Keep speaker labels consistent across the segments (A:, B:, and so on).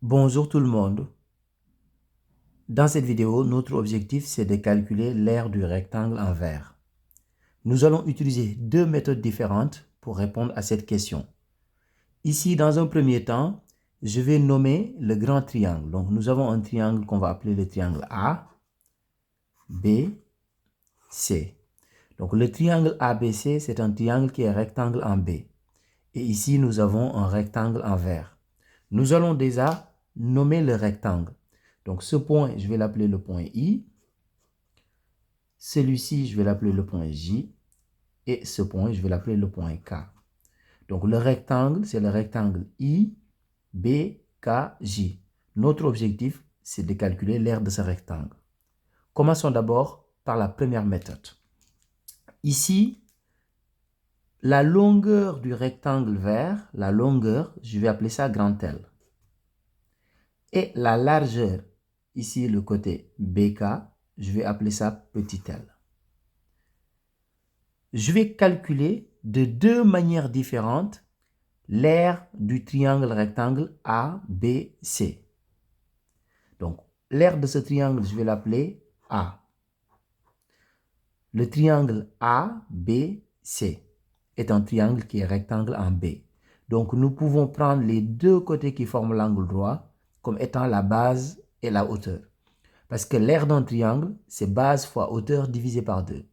A: Bonjour tout le monde. Dans cette vidéo, notre objectif c'est de calculer l'aire du rectangle en vert. Nous allons utiliser deux méthodes différentes pour répondre à cette question. Ici, dans un premier temps, je vais nommer le grand triangle. Donc, nous avons un triangle qu'on va appeler le triangle A, B, C. Donc, le triangle ABC, c'est un triangle qui est rectangle en B. Et ici, nous avons un rectangle en vert. Nous allons déjà nommer le rectangle. Donc, ce point, je vais l'appeler le point I. Celui-ci, je vais l'appeler le point J. Et ce point, je vais l'appeler le point K. Donc, le rectangle, c'est le rectangle I, B, K, J. Notre objectif, c'est de calculer l'aire de ce rectangle. Commençons d'abord par la première méthode. Ici, la longueur du rectangle vert, la longueur, je vais appeler ça grand L. Et la largeur, ici le côté BK, je vais appeler ça petit l. Je vais calculer de deux manières différentes l'aire du triangle rectangle ABC. Donc, l'aire de ce triangle, je vais l'appeler A. Le triangle ABC est un triangle qui est rectangle en B. Donc, nous pouvons prendre les deux côtés qui forment l'angle droit comme étant la base et la hauteur. Parce que l'aire d'un triangle, c'est base fois hauteur divisé par 2.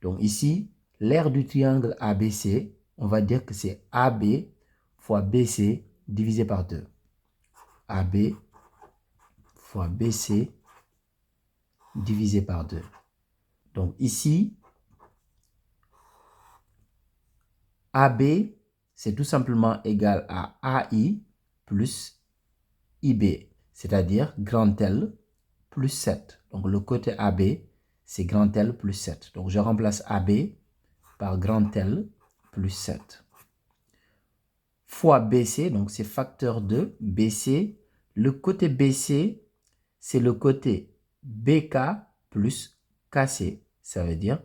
A: Donc ici, l'aire du triangle ABC, on va dire que c'est AB fois BC divisé par 2. AB fois BC divisé par 2. Donc ici, AB, c'est tout simplement égal à AI plus IB, c'est-à-dire grand L plus 7. Donc le côté AB, c'est grand L plus 7. Donc je remplace AB par grand L plus 7. Fois BC, donc c'est facteur 2, BC. Le côté BC, c'est le côté BK plus KC. Ça veut dire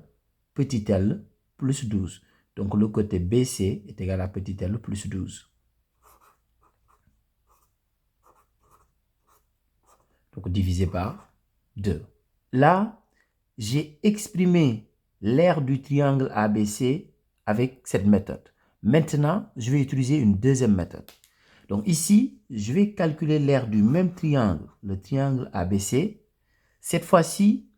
A: petit l plus 12. Donc le côté BC est égal à petit l plus 12. Donc divisé par 2. Là, j'ai exprimé l'aire du triangle ABC avec cette méthode. Maintenant, je vais utiliser une deuxième méthode. Donc ici, je vais calculer l'aire du même triangle, le triangle ABC. Cette fois-ci,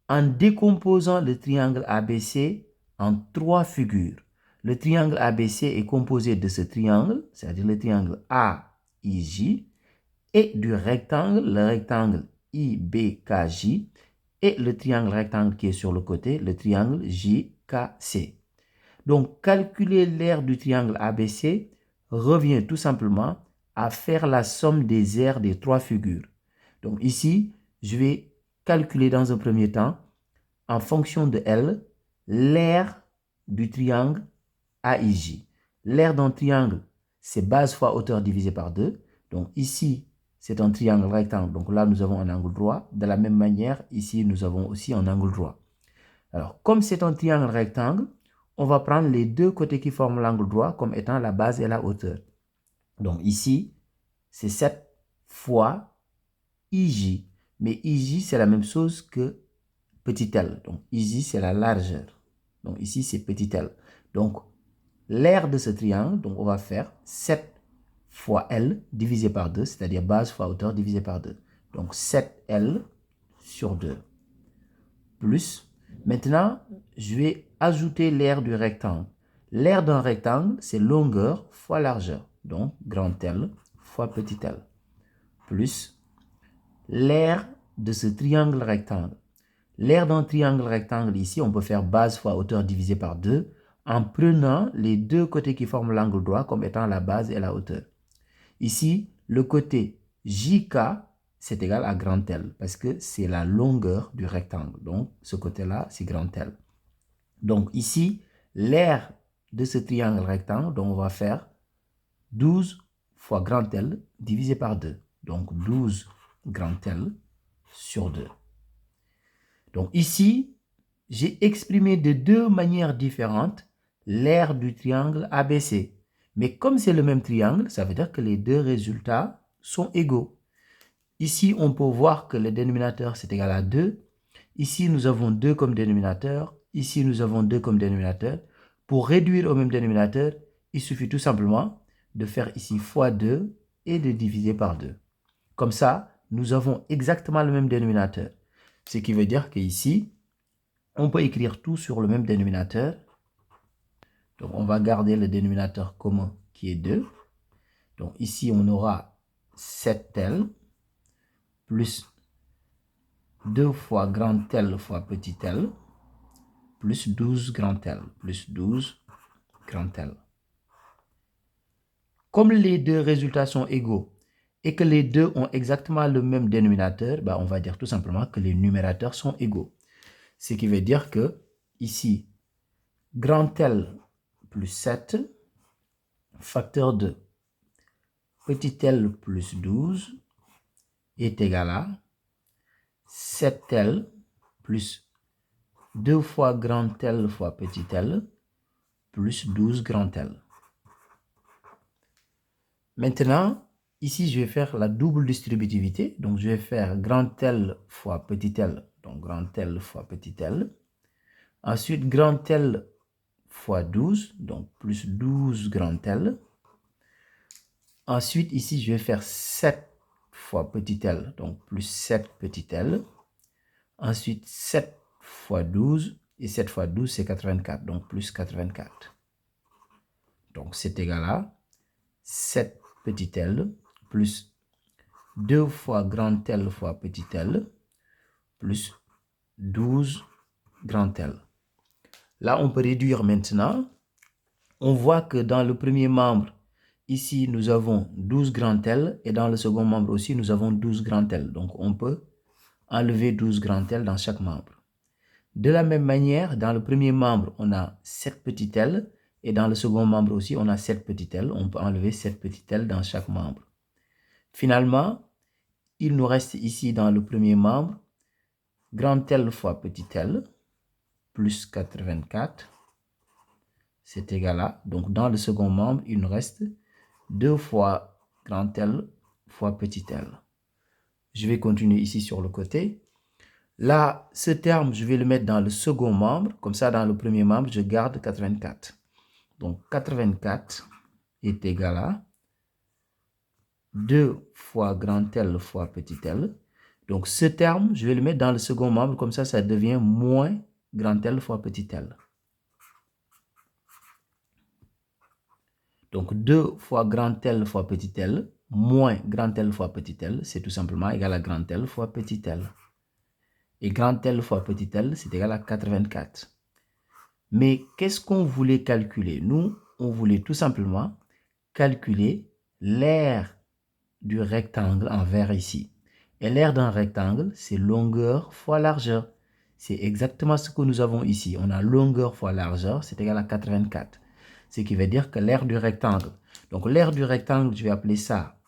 A: en décomposant le triangle ABC en trois figures. Le triangle ABC est composé de ce triangle, c'est-à-dire le triangle AIJ, et du rectangle, le rectangle IBKJ, et le triangle rectangle qui est sur le côté, le triangle JKC. Donc, calculer l'aire du triangle ABC revient tout simplement à faire la somme des aires des trois figures. Donc ici, je vais calculer dans un premier temps, en fonction de L, l'aire du triangle AIJ. L'aire d'un triangle, c'est base fois hauteur divisé par 2. Donc ici, c'est un triangle rectangle. Donc là, nous avons un angle droit. De la même manière, ici, nous avons aussi un angle droit. Alors, comme c'est un triangle rectangle, on va prendre les deux côtés qui forment l'angle droit comme étant la base et la hauteur. Donc ici, c'est 7 fois IJ. Mais IJ, c'est la même chose que petit l. Donc IJ, c'est la largeur. Donc ici, c'est petit l. Donc, l'aire de ce triangle, donc on va faire 7 fois L divisé par 2, c'est-à-dire base fois hauteur divisé par 2. Donc 7L sur 2. Plus, maintenant, je vais ajouter l'aire du rectangle. L'aire d'un rectangle, c'est longueur fois largeur. Donc, grand L fois petit l. Plus, l'aire de ce triangle rectangle. L'aire d'un triangle rectangle, ici, on peut faire base fois hauteur divisé par 2 en prenant les deux côtés qui forment l'angle droit comme étant la base et la hauteur. Ici, le côté JK, c'est égal à grand L parce que c'est la longueur du rectangle. Donc, ce côté-là, c'est grand L. Donc, ici, l'aire de ce triangle rectangle, donc on va faire 12 fois grand L divisé par 2. Donc, 12 grand L sur 2. Donc, ici, j'ai exprimé de deux manières différentes l'aire du triangle ABC. Mais comme c'est le même triangle, ça veut dire que les deux résultats sont égaux. Ici, on peut voir que le dénominateur, c'est égal à 2. Ici, nous avons 2 comme dénominateur. Ici, nous avons 2 comme dénominateur. Pour réduire au même dénominateur, il suffit tout simplement de faire ici fois 2 et de diviser par 2. Comme ça, nous avons exactement le même dénominateur. Ce qui veut dire qu'ici, on peut écrire tout sur le même dénominateur. Donc, on va garder le dénominateur commun qui est 2. Donc, ici, on aura 7L plus 2 fois grand L fois petit l, plus 12 grand L, plus 12 grand L. Comme les deux résultats sont égaux et que les deux ont exactement le même dénominateur, on va dire tout simplement que les numérateurs sont égaux. Ce qui veut dire que ici, grand L plus 7, facteur de petit l plus 12 est égal à 7L plus 2 fois grand L fois petit l plus 12 grand L. Maintenant, ici, je vais faire la double distributivité. Donc, je vais faire grand L fois petit l. Donc, grand L fois petit l. Ensuite, grand L fois 12. Donc, plus 12 grand L. Ensuite, ici, je vais faire 7 fois petit l. Donc, plus 7 petit l. Ensuite, 7 fois 12. Et 7 fois 12, c'est 84. Donc, plus 84. Donc, c'est égal à 7 petit l plus 2 fois grand L fois petit l plus 12 grand L. Là, on peut réduire maintenant. On voit que dans le premier membre, ici, nous avons 12 grand L et dans le second membre aussi, nous avons 12 grand L. Donc, on peut enlever 12 grand L dans chaque membre. De la même manière, dans le premier membre, on a 7 petit l et dans le second membre aussi, on a 7 petit l. On peut enlever 7 petit l dans chaque membre. Finalement, il nous reste ici dans le premier membre, grand L fois petit l, plus 84, c'est égal à, donc dans le second membre, il nous reste 2 fois grand L fois petit l. Je vais continuer ici sur le côté. Là, ce terme, je vais le mettre dans le second membre, comme ça dans le premier membre, je garde 84. Donc 84 est égal à 2 fois grand L fois petit l. Donc, ce terme, je vais le mettre dans le second membre, comme ça, ça devient moins grand L fois petit l. Donc, 2 fois grand L fois petit l, moins grand L fois petit l, c'est tout simplement égal à grand L fois petit l. Et grand L fois petit l, c'est égal à 84. Mais qu'est-ce qu'on voulait calculer? Nous, on voulait tout simplement calculer l'aire du rectangle en vert ici. Et l'aire d'un rectangle, c'est longueur fois largeur. C'est exactement ce que nous avons ici. On a longueur fois largeur, c'est égal à 84. Ce qui veut dire que l'aire du rectangle. Donc l'aire du rectangle, je vais appeler ça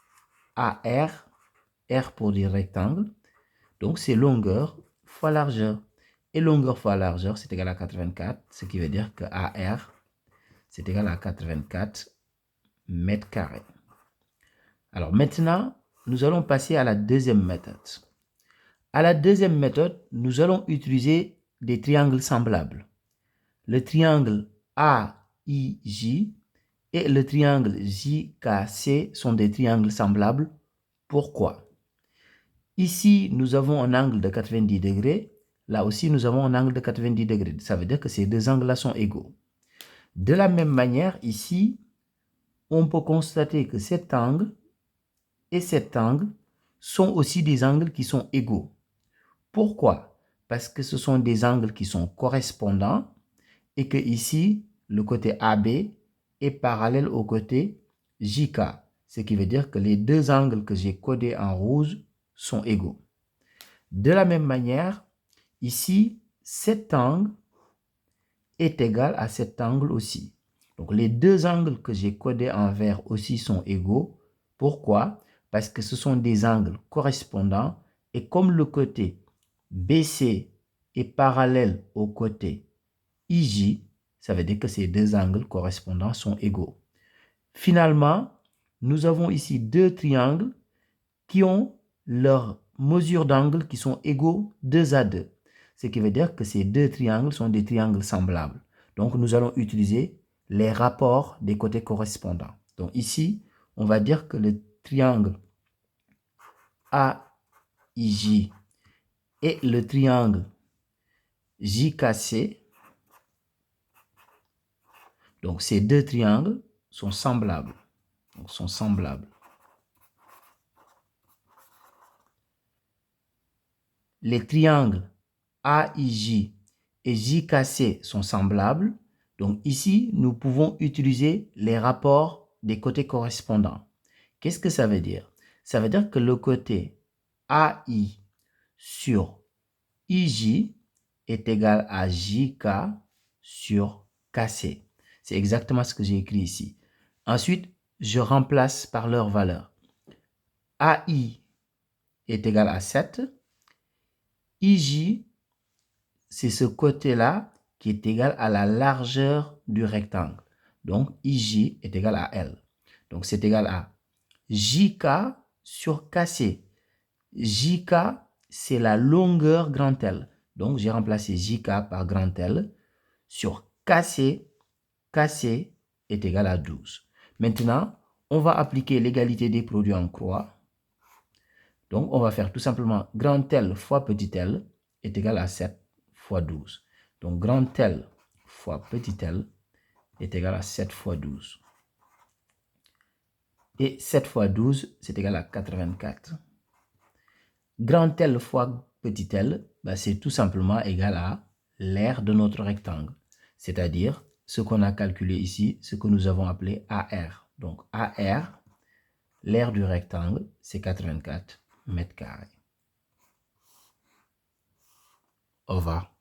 A: AR. R pour dire rectangle. Donc c'est longueur fois largeur. Et longueur fois largeur, c'est égal à 84. Ce qui veut dire que AR, c'est égal à 84 mètres carrés. Alors maintenant, nous allons passer à la deuxième méthode. À la deuxième méthode, nous allons utiliser des triangles semblables. Le triangle AIJ et le triangle JKC sont des triangles semblables. Pourquoi? Ici, nous avons un angle de 90 degrés. Là aussi, nous avons un angle de 90 degrés. Ça veut dire que ces deux angles-là sont égaux. De la même manière, ici, on peut constater que cet angle et cet angle sont aussi des angles qui sont égaux. Pourquoi? Parce que ce sont des angles qui sont correspondants et que ici, le côté AB est parallèle au côté JK. Ce qui veut dire que les deux angles que j'ai codés en rouge sont égaux. De la même manière, ici, cet angle est égal à cet angle aussi. Donc, les deux angles que j'ai codés en vert aussi sont égaux. Pourquoi? Parce que ce sont des angles correspondants et comme le côté BC est parallèle au côté IJ, ça veut dire que ces deux angles correspondants sont égaux. Finalement, nous avons ici deux triangles qui ont leurs mesures d'angle qui sont égaux 2 à 2. Ce qui veut dire que ces deux triangles sont des triangles semblables. Donc, nous allons utiliser les rapports des côtés correspondants. Donc, ici, on va dire que le triangle AIJ et le triangle JKC, donc ces deux triangles sont semblables. Donc, sont semblables. Les triangles AIJ et JKC sont semblables. Donc ici, nous pouvons utiliser les rapports des côtés correspondants. Qu'est-ce que ça veut dire? Ça veut dire que le côté AI sur IJ est égal à JK sur KC. C'est exactement ce que j'ai écrit ici. Ensuite, je remplace par leur valeur. AI est égal à 7. IJ, c'est ce côté-là qui est égal à la largeur du rectangle. Donc, IJ est égal à L. Donc, c'est égal à JK sur KC. JK, c'est la longueur grand L. Donc, j'ai remplacé JK par grand L sur KC. KC est égal à 12. Maintenant, on va appliquer l'égalité des produits en croix. Donc, on va faire tout simplement grand L fois petit l est égal à 7 fois 12. Donc, grand L fois petit l est égal à 7 fois 12. Et 7 fois 12, c'est égal à 84. Grand L fois petit l, c'est tout simplement égal à l'aire de notre rectangle. C'est-à-dire ce qu'on a calculé ici, ce que nous avons appelé AR. Donc, AR, l'aire du rectangle, c'est 84 mètres carrés. Au revoir.